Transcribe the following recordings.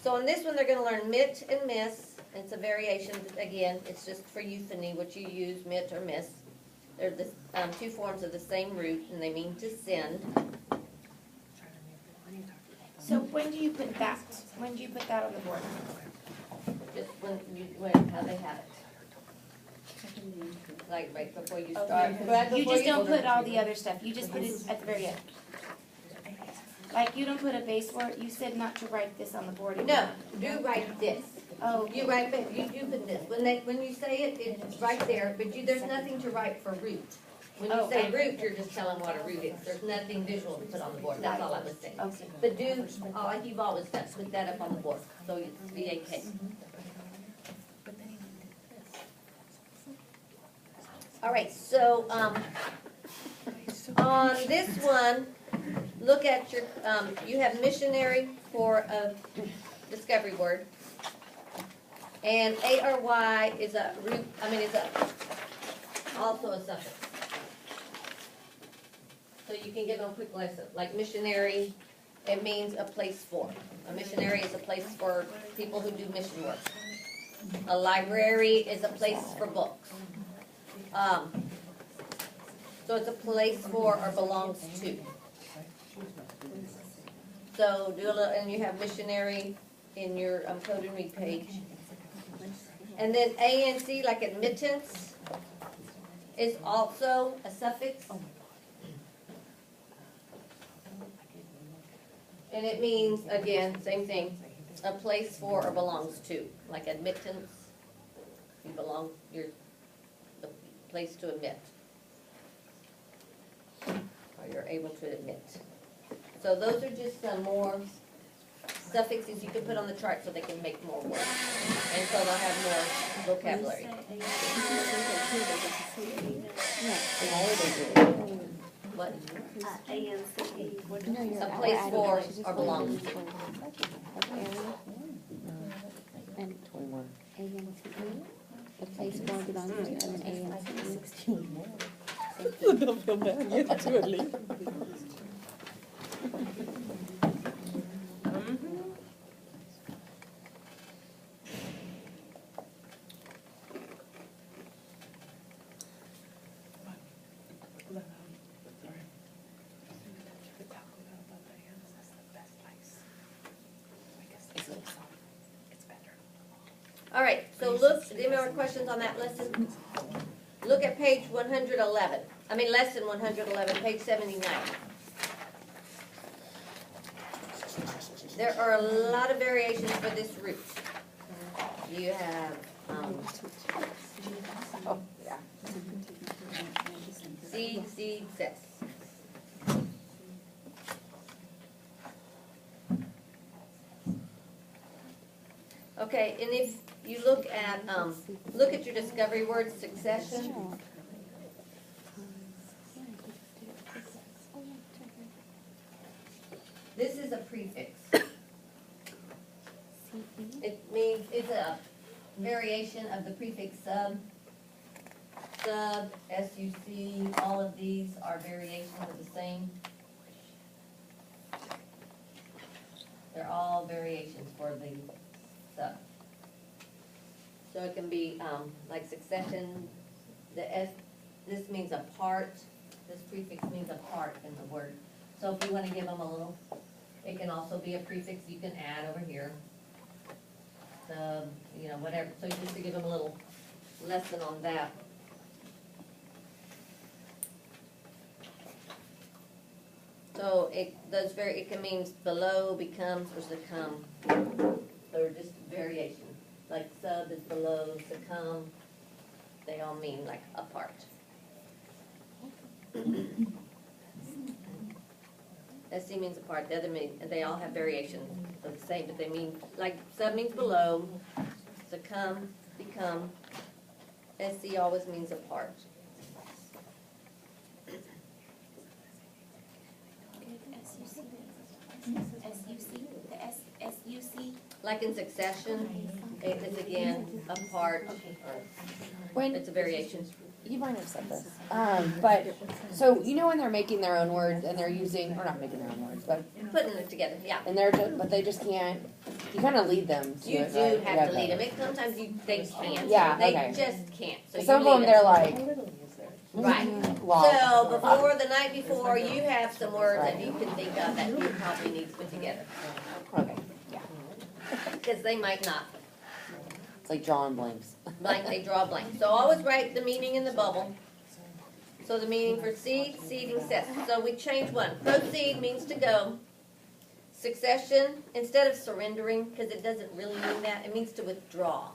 So on this one, they're gonna learn mit and miss. It's a variation, again, it's just for euphony, what you use, mit or miss. They're the, two forms of the same root, and they mean to send. So when do you put that, when do you put that on the board? Just how they have it. Like right before you start. Right You before just don't order. put all the other stuff, you just put it at the very end. Like you don't put a base word, you said not to write this on the board. No, do write this. Oh, You write, you do put this. When you say it, it's right there, but there's nothing to write for root. When you Oh, say okay. root, you're just telling what a root is. There's nothing visual to put on the board. That's all I was saying. okay. But do, like you've always done, put that up on the board, so it's VAK. All right, so, on this one, look at your, you have missionary for a discovery word. And ARY is a root, is also a suffix. So you can give them a quick lesson, like missionary, it means a place for. A missionary is a place for people who do mission work. A library is a place for books. So it's a place for or belongs to. So do a little, and you have missionary in your code and read page. And then ANC, like admittance, is also a suffix. And it means, again, same thing, a place for or belongs to, like admittance, you belong, you're the place to admit. Or you're able to admit. So those are just some more suffixes you can put on the chart so they can make more words. And so they'll have more vocabulary. What? A place for or belongs to. And ANCE, the place for belongs to, and then ANCE. Don't feel bad, you have to do it, Lee. All right, so look, any more questions on that lesson? Look at page 111, lesson 111, page 79. There are a lot of variations for this root. You have, seed, seed, cess. Okay, and if you look at your discovery word, succession. This is a prefix. It means, it's a variation of the prefix sub. Sub, SUC, all of these are variations of the same. They're all variations for the sub. So it can be, like succession, the S, this means a part, this prefix means a part in the word. So if you wanna give them a little, it can also be a prefix you can add over here. Whatever, so just to give them a little lesson on that. So it can mean below, becomes, or succumb. They're just variations. Like sub is below, succumb, they all mean like apart. SC means apart, the other mean, they all have variations of the same, but they mean, like sub means below, succumb, become, SC always means apart. Like in succession, it is again apart, or When, it's a variation. you might have said this, but, so, you know when they're making their own words and they're using, or not making their own words, but, Putting it together, yeah. and they're, but they just can't, you kinda lead them to You it, do right? have Yeah, to okay. lead them. Sometimes they can't. Yeah, They okay. just can't. So you Some of them, lead they're like, Right. long. So before, the night before, you have some words that you can think of that you probably need to put together. Okay, yeah, Because they might not. it's like drawing blanks. Blank, they draw blank. So always write the meaning in the bubble. So the meaning for seed, seeding, cess. So we change one. Proceed means to go. Succession, instead of surrendering, because it doesn't really mean that, it means to withdraw.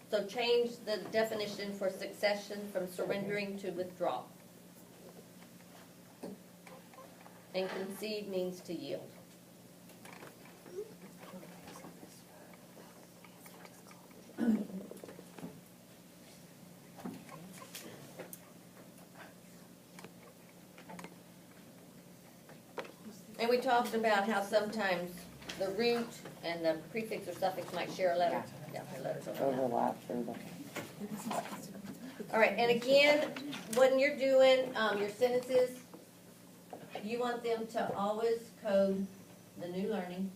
So change the definition for succession from surrendering to withdraw. And concede means to yield. And we talked about how sometimes the root and the prefix or suffix might share a letter. Yeah, the letters overlap. Overlap through the. All right, and again, when you're doing your sentences, you want them to always code the new learning.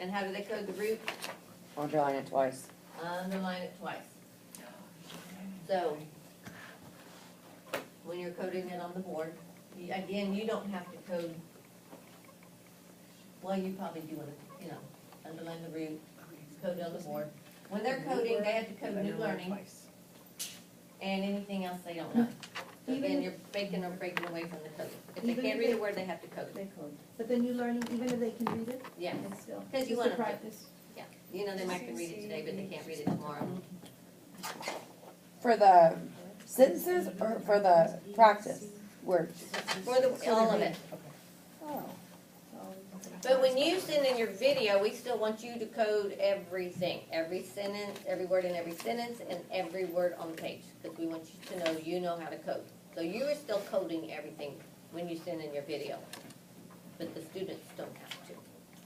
And how do they code the root? Underline it twice. Underline it twice. So, when you're coding it on the board, again, you don't have to code, well, you probably do want to, underline the root, code it on the board. When they're coding, they have to code new learning and anything else they don't know. So again, you're making or breaking away from the coding. If they Even can't if read a they- word, they have to code it. They code. But then you learning, even if they can read it, Yeah, it's still. because you just want to them to. practice. Yeah, they might can read it today, but they can't read it tomorrow. For the sentences or for the practice words? For all of it. Oh. But when you send in your video, we still want you to code everything, every sentence, every word in every sentence, and every word on the page, because we want you to know you know how to code. So you are still coding everything when you send in your video, but the students don't have to,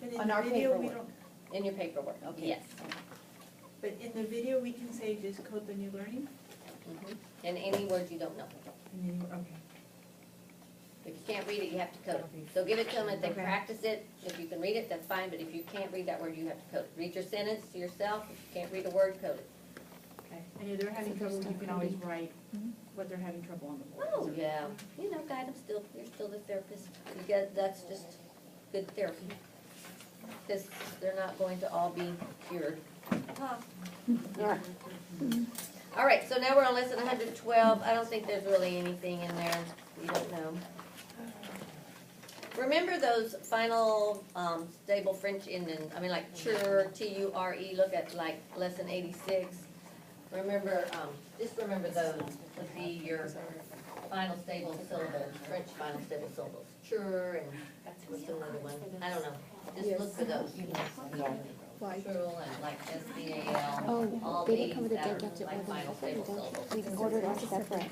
But in On the our video, we paperwork. don't, in your paperwork, yes. but in the video, we can say just code the new learning? Mhm. And any words you don't know. And then, okay. If you can't read it, you have to code it. So give it to them if they Okay. practice it. If you can read it, that's fine, but if you can't read that word, you have to code it. Read your sentence to yourself. If you can't read a word, code it. Okay. And if they're having trouble, you can always write what they're having trouble on the board. Oh, yeah. Guide them still. You're still the therapist. That's just good therapy. Because they're not going to all be cured. Yeah. All right, so now we're on lesson 112. I don't think there's really anything in there we don't know. Remember those final stable French endings? I mean, like ture, T-U-R-E, look at like lesson 86. Remember, just remember those would be your final stable syllables, French final stable syllables. Ture and what's another one? I don't know. Just look for those. Yeah. True and like S-B-A-L, Oh, all they these didn't come with the that deck are after like final stable syllables. We ordered all separate.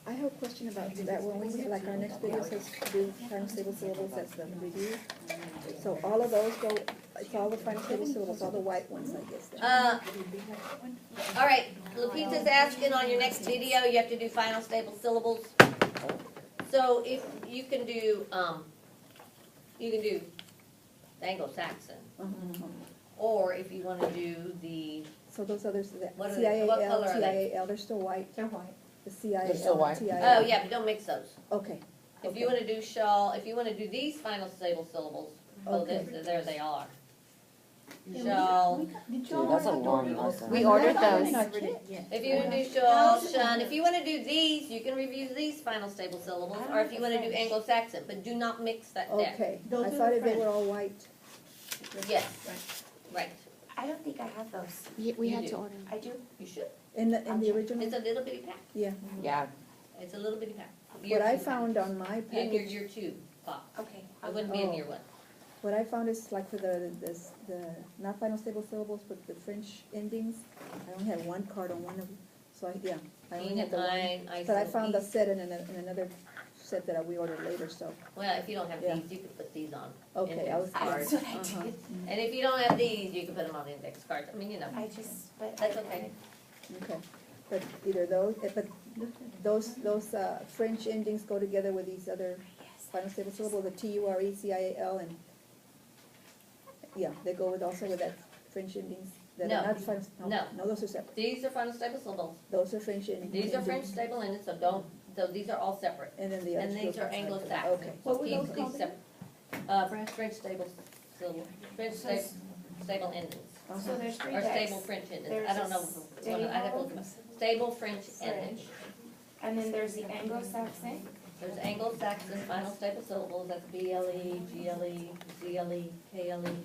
I have a question about that, when we, like our next video says do final stable syllables, that's the review. So all of those go, it's all the final stable syllables, all the white ones, I guess. All right, Lapita's asking on your next video, you have to do final stable syllables. So if you can do Anglo-Saxon, or if you want to do the, So those others, the What are they- what CIAL, color are they? TIAL, they're still white? They're white. The They're still CIAL, white. TIAL. oh yeah, but don't mix those. Okay. If you want to do shall, if you want to do these final stable syllables, Okay. there they are. Shall, Dude, that's a long lesson. We ordered those. if you want to do shall, shun, if you want to do these, you can review these final stable syllables, or if you want to do Anglo-Saxon, but do not mix that deck. Okay, Those I are thought the they French. were all white. Yes, right, I don't think I have those. Yeah, we You had do. to order them. I do. you should. In the original, It's a little bitty pack, yeah. Yeah, it's a little bitty pack. What I found on my In your package, year two box, Okay. it wouldn't be in Oh. year one. what I found is like for the, not final stable syllables, but the French endings, I only had one card on one of them. So I only Keen had and the one. ein, But I ISO, found the east. set in another set that we ordered later, so, Well, if you don't have Yeah. these, you could put these on okay, I index was. cards. That's what I Uh-huh. did. And if you don't have these, you can put them on index cards, I mean, I just, but. That's okay. Okay. But either those, but those French endings go together with these other final stable syllables, the TURECIAL and, yeah, they go with also with that French endings. That No. are not final, No. no, those are separate. These are final stable syllables. Those are French endings. These are French stable endings, so these are all separate. And then the And others. these are Anglo-Saxon. Okay. What were Keep those these called? separate. French stable syllable, stable endings. So there's three Or decks. stable French endings. There's I don't a know. I have to look them up. Stable French endings. And then there's the Anglo-Saxon. There's Anglo-Saxon final stable syllables, that's BLE, GLE, ZLE, KLE.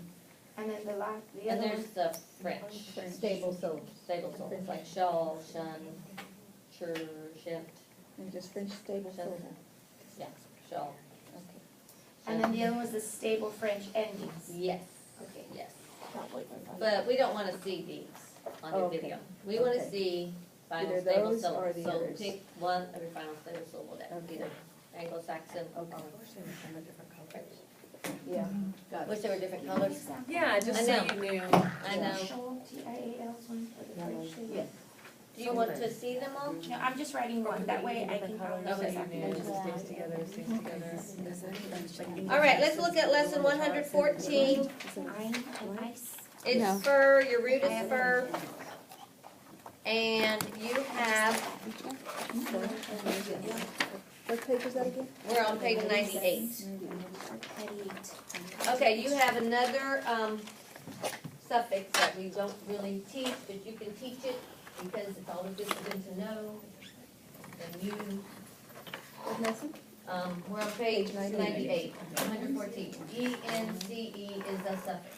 And then the And other there's one. the French. Stable syllables. Stable syllables, like shawl, shun, chur, shint, And just French stable syllables. yeah, shawl. And then the other was the stable French endings. Yes, Okay. yes. But we don't wanna see these on your Okay. video. We wanna Okay. see final Either stable those or syllables. the So others. pick one of your final stable syllable deck, Okay. either Anglo-Saxon or Okay. French. Yeah. Wish they were different colors. Yeah, just I so know. you knew. I know. Shoal, TIAL's one for the French stable. Yes. Do you want to see them all? No, I'm just writing one, that way I can probably. Okay. Stays together, stays together. All right, let's look at lesson 114. Ein and ice. It's No. fur, your root is fur. And you have, What page is that again? we're on page 98. Okay, you have another suffix that we don't really teach, but you can teach it because it's always good for them to know. And you, What lesson? we're on page 98, 114. ENCE is a suffix.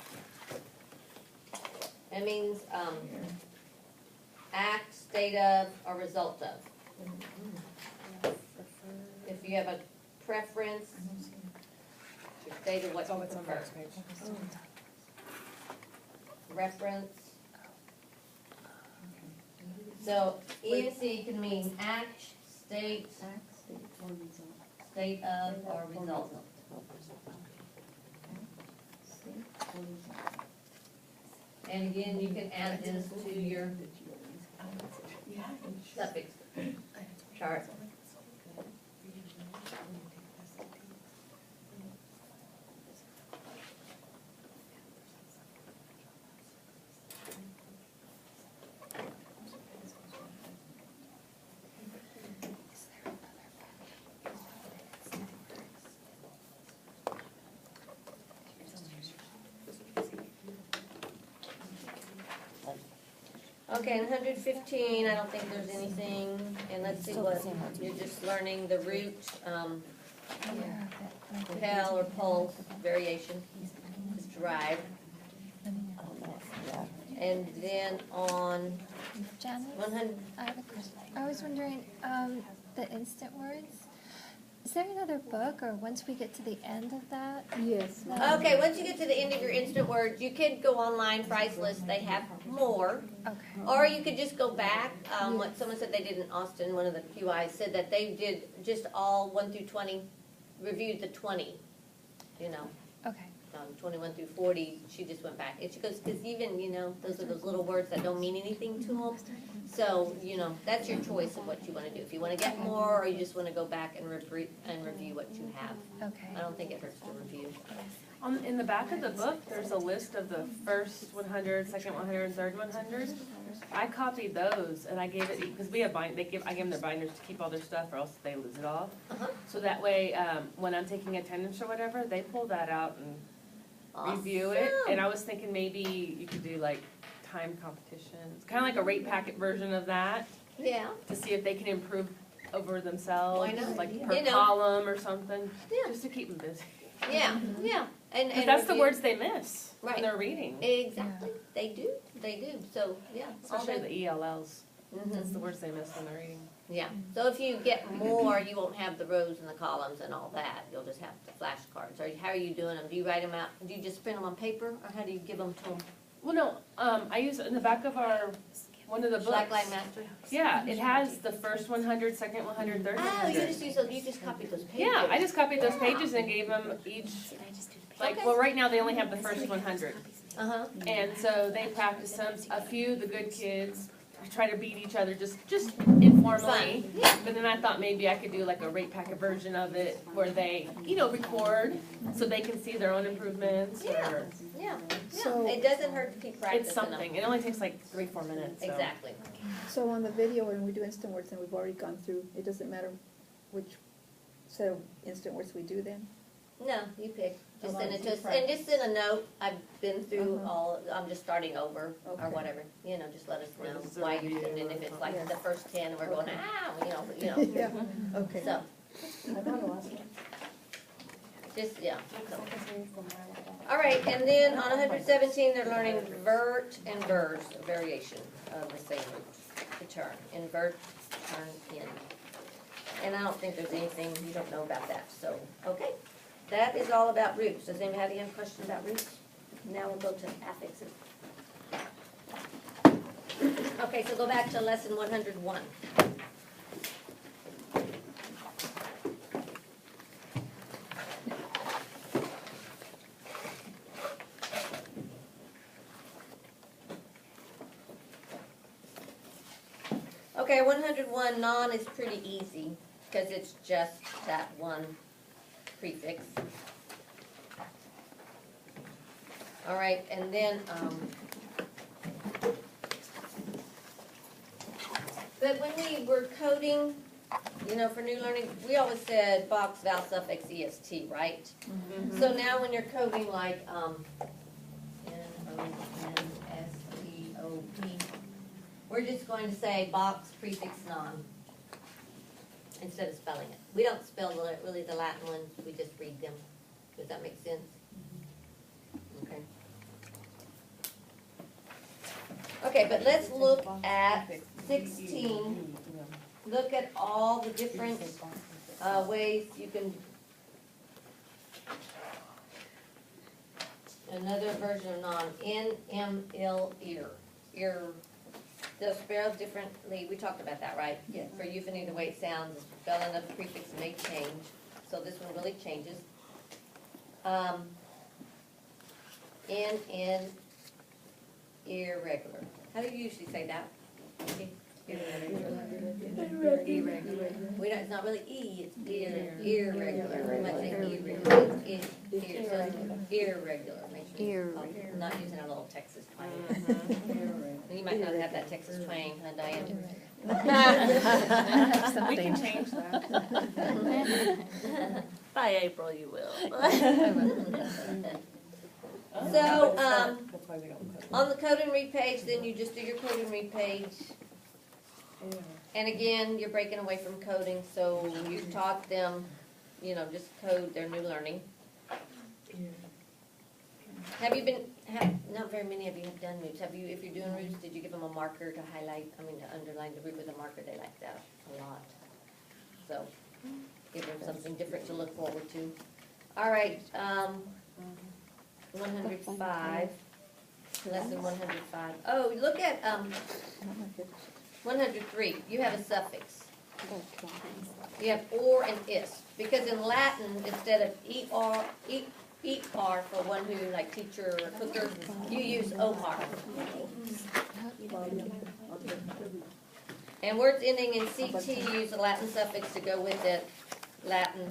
It means act, state of, or result of. If you have a preference, state of what you prefer. Reference. So ENC can mean act, state of, or result. And again, you can add this to your suffix chart. Okay, and 115, I don't think there's anything, and let's see what, you're just learning the root, pel or pulse, variation, is drive. And then on Janice, 100, I have a question. I was wondering, the instant words, is there another book, or once we get to the end of that? Yes. okay, once you get to the end of your instant words, you could go online, price list, they have more. Okay. Or you could just go back, what someone said they did in Austin, one of the QIs said that they did just all 1 through 20, reviewed the 20, you know, Okay. 21 through 40, she just went back. And she goes, because even, you know, those are those little words that don't mean anything to them. So, you know, that's your choice of what you want to do. If you want to get more, or you just want to go back and review what you have. Okay. I don't think it hurts to review. In the back of the book, there's a list of the first 100, second 100, third 100. I copied those and I gave it, because we have I gave them their binders to keep all their stuff or else they lose it all. Uh-huh. So that way, when I'm taking attendance or whatever, they pull that out and review it. Awesome. And I was thinking maybe you could do like time competitions, kind of like a rate packet version of that, Yeah, to see if they can improve over themselves. Why not? Like You per know. column or something, yeah, just to keep them busy. yeah, yeah. And 'Cause that's the review- words they miss Right. when they're reading, Exactly, they do. So, yeah. all especially that- the ELLs. Mhm. That's the words they miss when they're reading. Yeah, so if you get more, you won't have the rows and the columns and all that, you'll just have the flashcards. Or how are you doing them? Do you write them out, do you just print them on paper, or how do you give them to them? Well, no, I use it in the back of one of the books. Blacklight Master? Yeah, it has the first 100, second 100, third Oh, 100. you just use those, you just copied those pages? Yeah, I just copied those pages and gave them each, like, Okay. well, right now they only have the first 100. Uh-huh, And so they practice them, a few, the good kids, try to beat each other just informally. But then I thought maybe I could do like a rate packet version of it where they, record so they can see their own improvements or Yeah, So- it doesn't hurt to keep practicing it's them. something. It only takes like 3-4 minutes. So. Exactly. So on the video, when we do instant words, and we've already gone through, it doesn't matter which set of instant words we do then? No, you pick. Just Oh, send it to you us, and just send a note. I've been through Uh-huh. all, I'm just starting over or Okay. whatever. Just let us Or know this is why a you did it. review If or it's like something. the first 10 and we're going, Okay. yeah. Yeah, okay. So, just, yeah. So. All right, and then on 117, they're learning vert and vers, a variation of the same root. To turn, invert, turn in. And I don't think there's anything you don't know about that, so, okay. That is all about roots. Does anybody have any questions about roots? Now we'll go to affixes. Okay, so go back to lesson 101. Okay, 101, non is pretty easy, because it's just that one prefix. All right, and then, but when we were coding, for new learning, we always said box, vowel, suffix, est, right? So now when you're coding like, N-O-N-S-T-O-P, we're just going to say box, prefix, non, instead of spelling it. We don't spell really the Latin ones, we just read them. Does that make sense? Okay. Okay, but let's look at 16. Look at all the different ways you can. Another version of non, N-M-L, ear. Ear, they're spelled differently, we talked about that, right? Yes. For euphony, the way it sounds, the spelling of the prefix may change, so this one really changes. N, irregular. How do you usually say that? Irregular. We don't, it's not really E, it's irregular. We might say irregular. It's irregular. Make sure I'm not using our little Texas twang. You might not have that Texas twang, huh, Diane? We can change that. By April you will. So, That's why we don't code. on the code and read page, then you just do your code and read page. And again, you're breaking away from coding, so you've taught them, just code their new learning. Have you been, not very many of you have done roots. Have you, if you're doing roots, did you give them a marker to highlight, to underline the root with a marker? They like that a lot. So, give them something different to look forward to. All right, 105, lesson 105. Oh, look at, 103, you have a suffix. You have or and is, because in Latin, instead of er for one who, like teacher or cooker, you use ohar. And words ending in CT use a Latin suffix to go with it. Latin